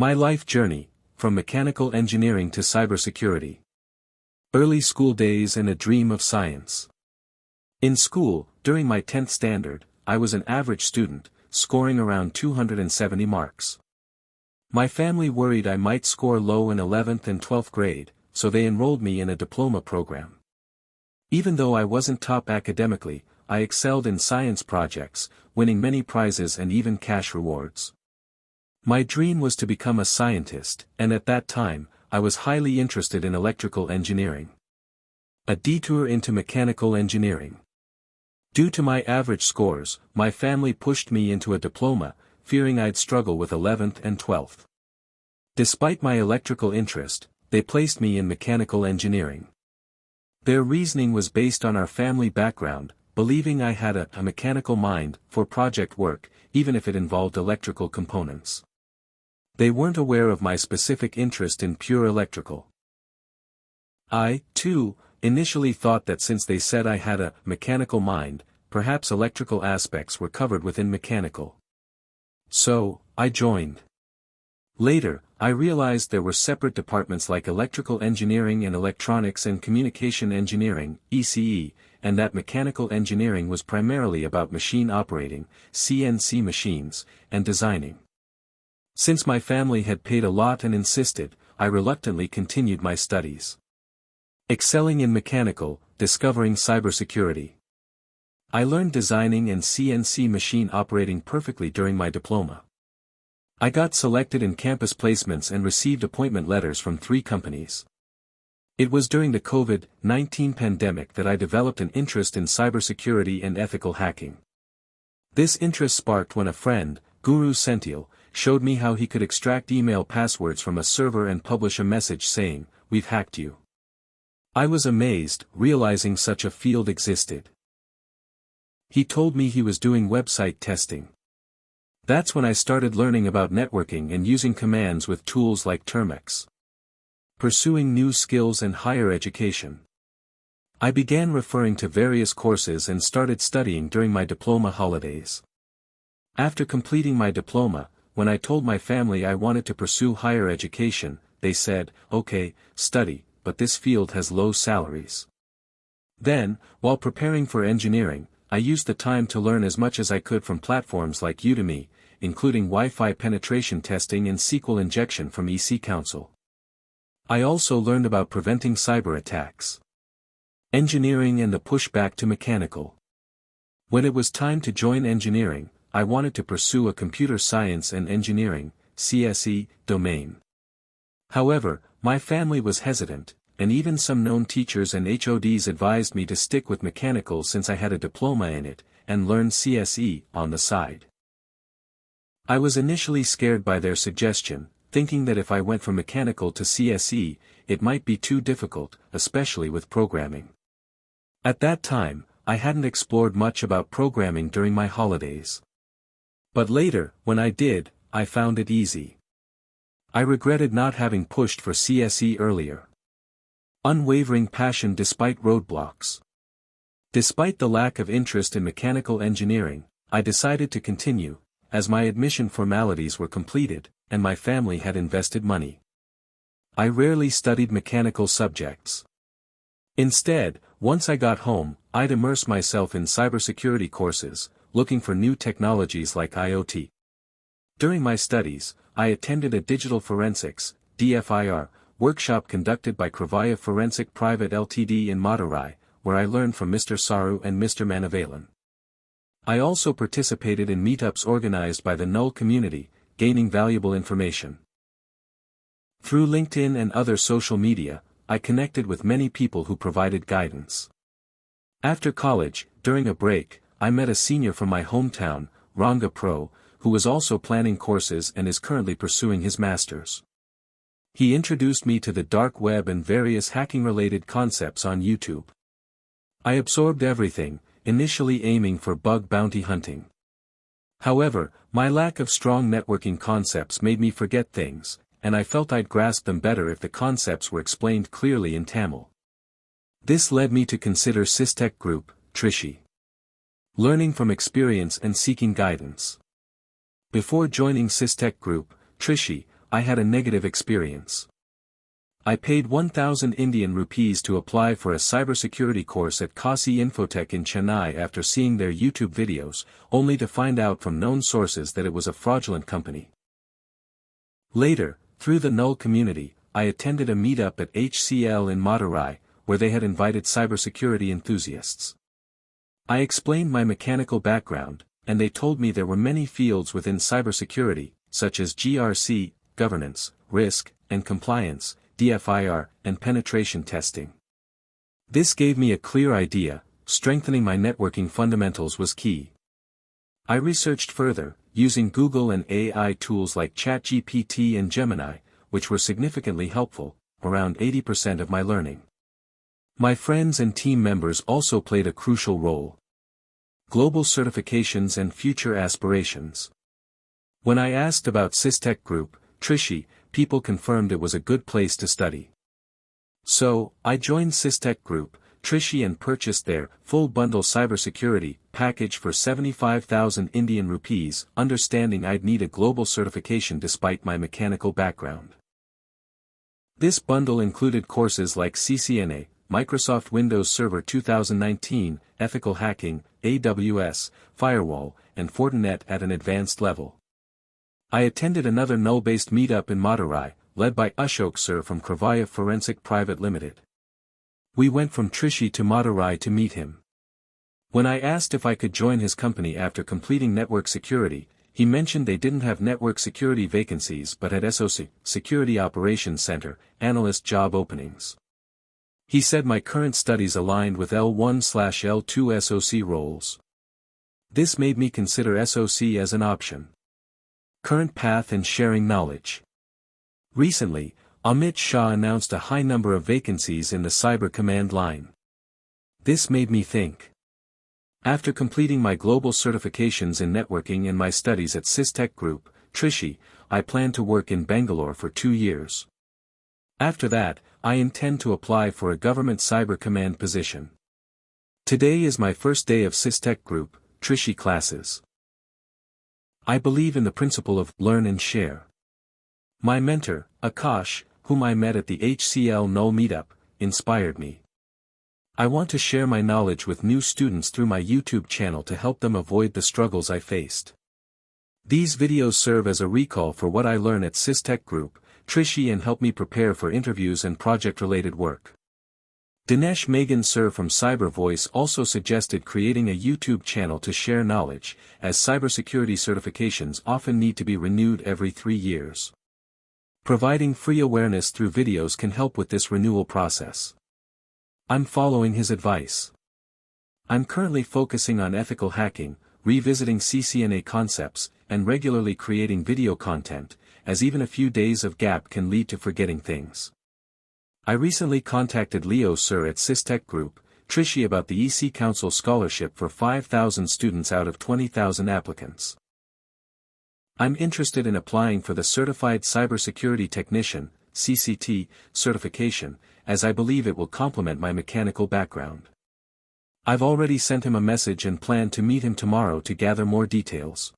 My life journey, from mechanical engineering to cybersecurity. Early school days and a dream of science. In school, during my 10th standard, I was an average student, scoring around 270 marks. My family worried I might score low in 11th and 12th grade, so they enrolled me in a diploma program. Even though I wasn't top academically, I excelled in science projects, winning many prizes and even cash rewards. My dream was to become a scientist, and at that time, I was highly interested in electrical engineering. A detour into mechanical engineering. Due to my average scores, my family pushed me into a diploma, fearing I'd struggle with 11th and 12th. Despite my electrical interest, they placed me in mechanical engineering. Their reasoning was based on our family background, believing I had a mechanical mind for project work, even if it involved electrical components. They weren't aware of my specific interest in pure electrical. I, too, initially thought that since they said I had a mechanical mind, perhaps electrical aspects were covered within mechanical. So, I joined. Later, I realized there were separate departments like electrical engineering and electronics and communication engineering, ECE, and that mechanical engineering was primarily about machine operating, CNC machines, and designing. Since my family had paid a lot and insisted, I reluctantly continued my studies. Excelling in mechanical, discovering cybersecurity. I learned designing and CNC machine operating perfectly during my diploma. I got selected in campus placements and received appointment letters from 3 companies. It was during the COVID-19 pandemic that I developed an interest in cybersecurity and ethical hacking. This interest sparked when a friend, Guru Senthil, showed me how he could extract email passwords from a server and publish a message saying, "We've hacked you." I was amazed, realizing such a field existed. He told me he was doing website testing. That's when I started learning about networking and using commands with tools like Termux. Pursuing new skills and higher education. I began referring to various courses and started studying during my diploma holidays. After completing my diploma, when I told my family I wanted to pursue higher education, they said, "Okay, study, but this field has low salaries." Then, while preparing for engineering, I used the time to learn as much as I could from platforms like Udemy, including Wi-Fi penetration testing and SQL injection from EC Council. I also learned about preventing cyber attacks. Engineering and the push back to mechanical. When it was time to join engineering, I wanted to pursue a computer science and engineering, CSE, domain. However, my family was hesitant, and even some known teachers and HODs advised me to stick with mechanical since I had a diploma in it, and learn CSE on the side. I was initially scared by their suggestion, thinking that if I went from mechanical to CSE, it might be too difficult, especially with programming. At that time, I hadn't explored much about programming during my holidays. But later, when I did, I found it easy. I regretted not having pushed for CSE earlier. Unwavering passion despite roadblocks. Despite the lack of interest in mechanical engineering, I decided to continue, as my admission formalities were completed, and my family had invested money. I rarely studied mechanical subjects. Instead, once I got home, I'd immerse myself in cybersecurity courses, looking for new technologies like IoT. During my studies, I attended a digital forensics, DFIR, workshop conducted by Kravaya Forensic Private Ltd in Madurai, where I learned from Mr. Saru and Mr. Manavalan. I also participated in meetups organized by the Null community, gaining valuable information. Through LinkedIn and other social media, I connected with many people who provided guidance. After college, during a break, I met a senior from my hometown, Ranga Pro, who was also planning courses and is currently pursuing his master's. He introduced me to the dark web and various hacking-related concepts on YouTube. I absorbed everything, initially aiming for bug bounty hunting. However, my lack of strong networking concepts made me forget things, and I felt I'd grasp them better if the concepts were explained clearly in Tamil. This led me to consider Systech Group, Trichy. Learning from experience and seeking guidance. Before joining Systech Group, Trichy, I had a negative experience. I paid 1,000 Indian rupees to apply for a cybersecurity course at Kasi Infotech in Chennai after seeing their YouTube videos, only to find out from known sources that it was a fraudulent company. Later, through the Null community, I attended a meetup at HCL in Madurai, where they had invited cybersecurity enthusiasts. I explained my mechanical background, and they told me there were many fields within cybersecurity, such as GRC, governance, risk, and compliance, DFIR, and penetration testing. This gave me a clear idea. Strengthening my networking fundamentals was key. I researched further, using Google and AI tools like ChatGPT and Gemini, which were significantly helpful, around 80% of my learning. My friends and team members also played a crucial role. Global certifications and future aspirations. When I asked about Systech Group, Trichy, people confirmed it was a good place to study. So, I joined Systech Group, Trichy, and purchased their full bundle cybersecurity package for 75,000 Indian rupees, understanding I'd need a global certification despite my mechanical background. This bundle included courses like CCNA, Microsoft Windows Server 2019, ethical hacking, AWS, firewall, and Fortinet at an advanced level. I attended another null-based meetup in Madurai, led by Ashok Sir from Kravaya Forensic Private Limited. We went from Trichy to Madurai to meet him. When I asked if I could join his company after completing network security, he mentioned they didn't have network security vacancies but had SOC, Security Operations Center, analyst job openings. He said my current studies aligned with L1/L2 SOC roles. This made me consider SOC as an option. Current path and sharing knowledge. Recently, Amit Shah announced a high number of vacancies in the cyber command line. This made me think. After completing my global certifications in networking and my studies at Systech Group, Trichy, I plan to work in Bangalore for 2 years. After that, I intend to apply for a government cyber command position. Today is my first day of Systech Group, Trichy classes. I believe in the principle of learn and share. My mentor, Akash, whom I met at the HCL Null meetup, inspired me. I want to share my knowledge with new students through my YouTube channel to help them avoid the struggles I faced. These videos serve as a recall for what I learn at Systech Group, Trichy, and help me prepare for interviews and project-related work. Dinesh Megan Sir from Cyber Voice also suggested creating a YouTube channel to share knowledge, as cybersecurity certifications often need to be renewed every 3 years. Providing free awareness through videos can help with this renewal process. I'm following his advice. I'm currently focusing on ethical hacking, revisiting CCNA concepts, and regularly creating video content, as even a few days of gap can lead to forgetting things. I recently contacted Leo Sir at Systech Group, Trichy, about the EC Council scholarship for 5,000 students out of 20,000 applicants. I'm interested in applying for the Certified Cybersecurity Technician, CCT, certification, as I believe it will complement my mechanical background. I've already sent him a message and plan to meet him tomorrow to gather more details.